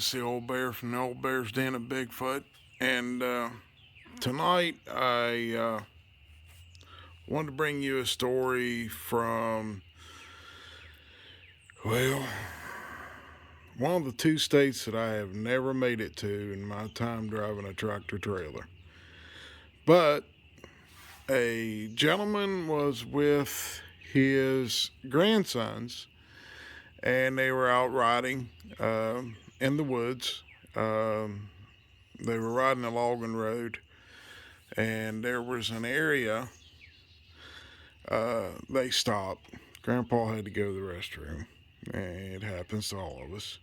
This is the old bear from the old bear's den of Bigfoot, and tonight I wanted to bring you a story from, well, one of the two states that I have never made it to in my time driving a tractor trailer. But a gentleman was with his grandsons, and they were out riding in the woods. Um, they were riding a logging road, and there was an area. They stopped. Grandpa had to go to the restroom. It happens to all of us.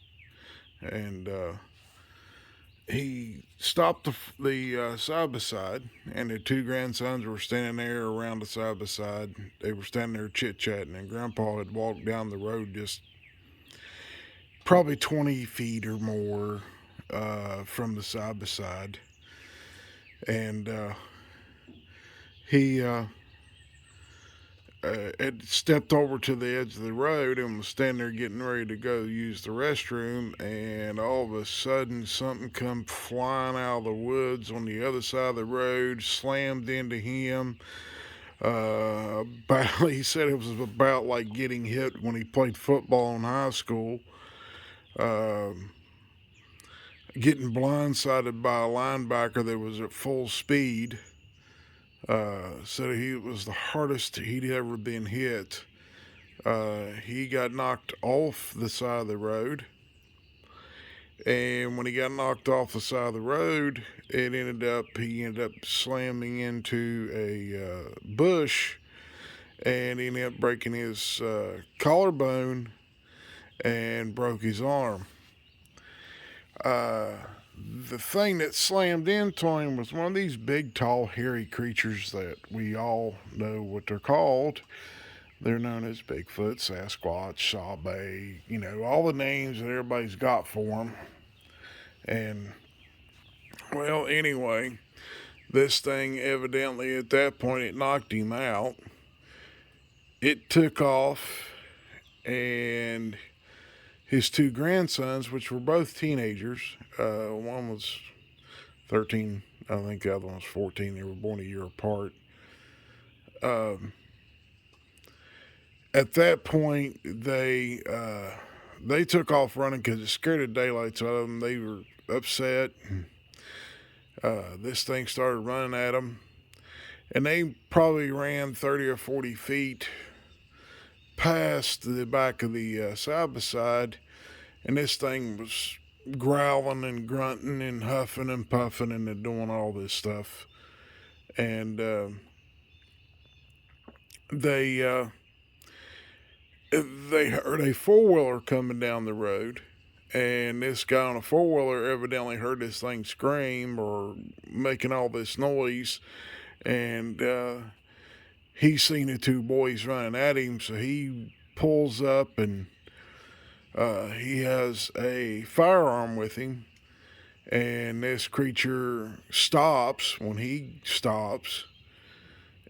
And he stopped the side by side, and the two grandsons were standing there around the side by side. They were standing there chit chatting, and Grandpa had walked down the road just probably 20 feet or more from the side by side. And he had stepped over to the edge of the road and was standing there getting ready to go use the restroom, and all of a sudden something come flying out of the woods on the other side of the road, slammed into him. He said it was about like getting hit when he played football in high school. Getting blindsided by a linebacker that was at full speed. Said he was the hardest he'd ever been hit. He got knocked off the side of the road, and when he got knocked off the side of the road, he ended up slamming into a bush, and he ended up breaking his collarbone and broke his arm. The thing that slammed into him was one of these big, tall, hairy creatures that we all know what they're called. They're known as Bigfoot, Sasquatch, Sawbay, all the names that everybody's got for them. And, well, anyway, this thing evidently at that point it knocked him out. It took off, and his two grandsons, which were both teenagers, one was 13, I think the other one was 14. They were born a year apart. At that point, they took off running because it scared the daylights out of them. They were upset. This thing started running at them, and they probably ran 30 or 40 feet past the back of the side by side, and this thing was growling and grunting and huffing and puffing and doing all this stuff. And they heard a four-wheeler coming down the road, and this guy on a four-wheeler evidently heard this thing scream or making all this noise, and he seen the two boys running at him, so he pulls up, and he has a firearm with him, and this creature stops when he stops,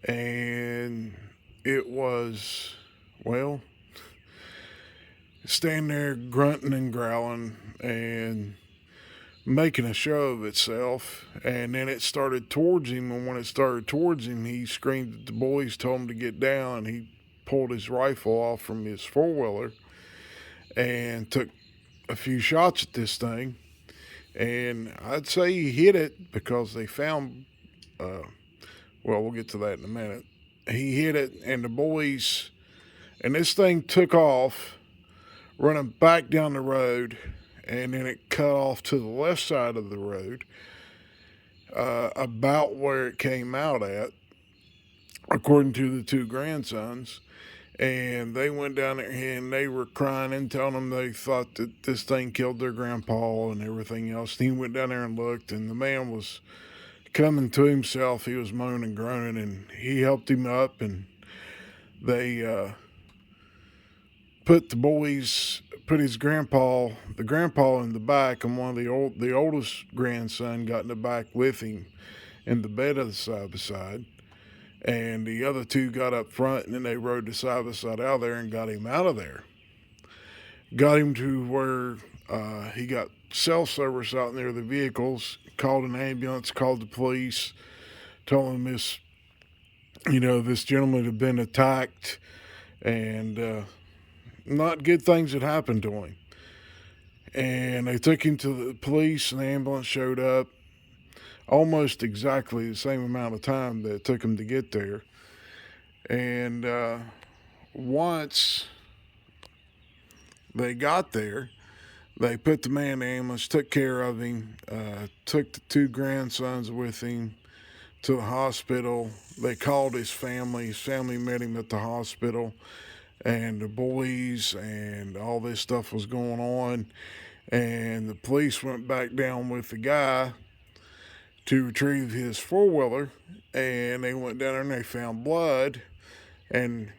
and it was, well, standing there grunting and growling and making a show of itself. And then it started towards him, and when it started towards him, he screamed at the boys, told him to get down, and he pulled his rifle off from his four-wheeler and took a few shots at this thing. And I'd say he hit it because they found, we'll get to that in a minute. He hit it, and the boys, and this thing took off, running back down the road, and then it cut off to the left side of the road, about where it came out at, according to the two grandsons. And they went down there, and they were crying and telling them they thought that this thing killed their grandpa and everything else. And he went down there and looked, and the man was coming to himself. He was moaning and groaning, and he helped him up, and they put his grandpa, the grandpa in the back, and one of the oldest grandson got in the back with him in the bed of the side by side. And the other two got up front, and then they rode the side by side out of there and got him out of there. Got him to where he got cell service out near the vehicles, called an ambulance, called the police, told them this gentleman had been attacked, and not good things had happened to him. And they took him to the police, and the ambulance showed up almost exactly the same amount of time that it took him to get there. And once they got there, they put the man in the ambulance, took care of him, took the two grandsons with him to the hospital. They called his family. His family met him at the hospital, and the boys and all this stuff was going on. And the police went back down with the guy to retrieve his four-wheeler, and they went down there and they found blood. And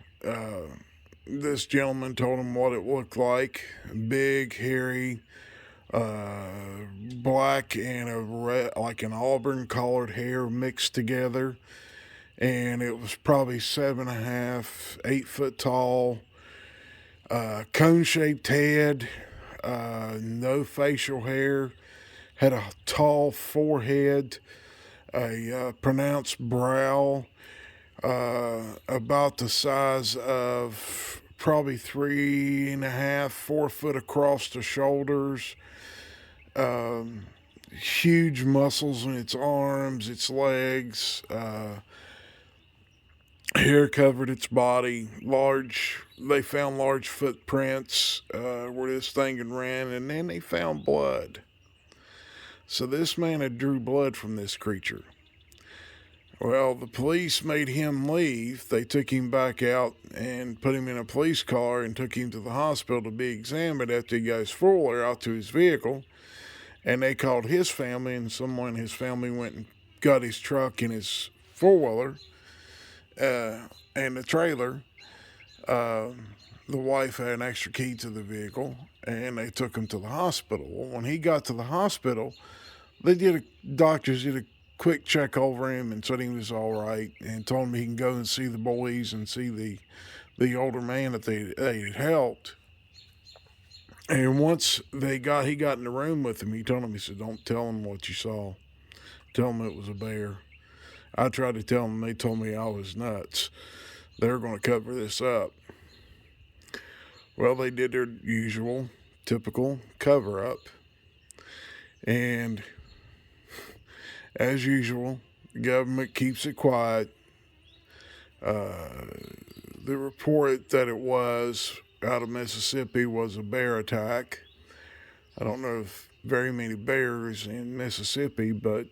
this gentleman told them what it looked like: big, hairy, black and a red, like an auburn colored hair mixed together. And it was probably 7.5, 8 foot tall, cone-shaped head, no facial hair, had a tall forehead, a pronounced brow, about the size of probably 3.5, 4 foot across the shoulders, huge muscles in its arms, its legs, hair covered its body, they found large footprints where this thing had ran, and then they found blood. So this man had drew blood from this creature. Well, the police made him leave. They took him back out and put him in a police car and took him to the hospital to be examined after he got his four-wheeler out to his vehicle. And they called his family, and someone in his family went and got his truck and his four-wheeler and the trailer. The wife had an extra key to the vehicle, and they took him to the hospital. Well, when he got to the hospital, doctors did a quick check over him and said he was all right, and told him he can go and see the boys and see the older man that they had helped. And once he got in the room with him, he told him, he said, "Don't tell him what you saw. Tell him it was a bear." I tried to tell them, they told me I was nuts. They were going to cover this up. Well, they did their usual, typical cover up. And as usual, the government keeps it quiet. The report that it was out of Mississippi was a bear attack. I don't know if very many bears in Mississippi, but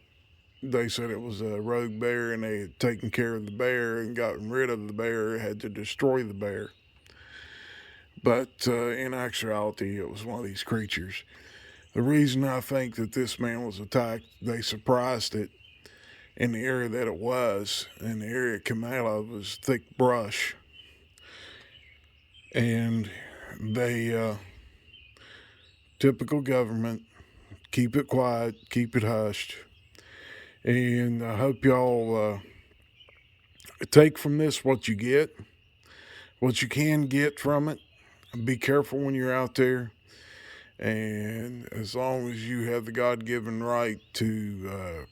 they said it was a rogue bear, and they had taken care of the bear and gotten rid of the bear, had to destroy the bear. But in actuality, it was one of these creatures. The reason I think that this man was attacked, they surprised it in the area that it was, and the area it came out of was thick brush. And they, typical government, keep it quiet, keep it hushed. And I hope y'all take from this what you get, what you can get from it. Be careful when you're out there. And as long as you have the God-given right to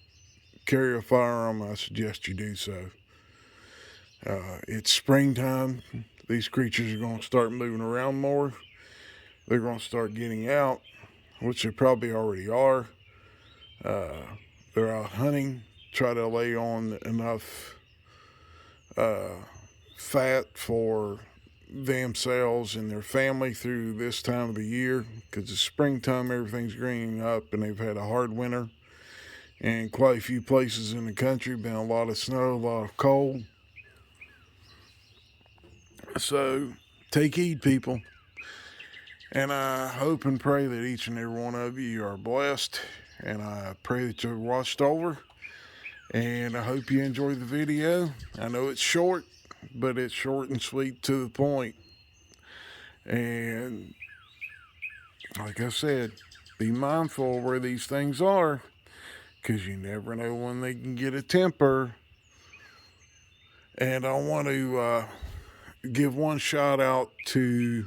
carry a firearm, I suggest you do so. It's springtime. These creatures are going to start moving around more. They're going to start getting out, which they probably already are. They're out hunting, try to lay on enough fat for themselves and their family through this time of the year, because it's springtime, everything's greening up, and they've had a hard winter. And quite a few places in the country, been a lot of snow, a lot of cold. So take heed, people. And I hope and pray that each and every one of you are blessed. And I pray that you're watched over. And I hope you enjoy the video. I know it's short, but it's short and sweet to the point. And like I said, be mindful where these things are, because you never know when they can get a temper. And I want to give one shout out to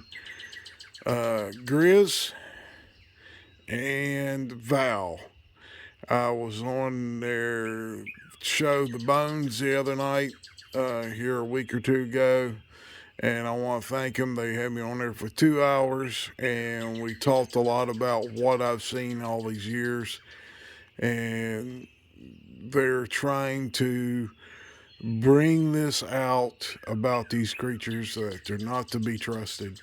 Grizz and Val. I was on their show, The Bones, the other night, here a week or two ago, and I want to thank them. They had me on there for 2 hours, and we talked a lot about what I've seen all these years, and they're trying to bring this out about these creatures that they're not to be trusted.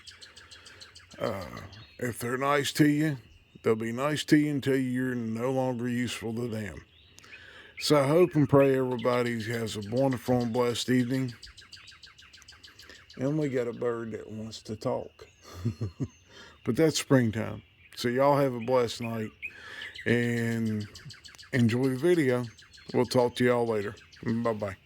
If they're nice to you, they'll be nice to you until you're no longer useful to them. So I hope and pray everybody has a wonderful and blessed evening. And we got a bird that wants to talk. But that's springtime. So y'all have a blessed night and enjoy the video. We'll talk to y'all later. Bye-bye.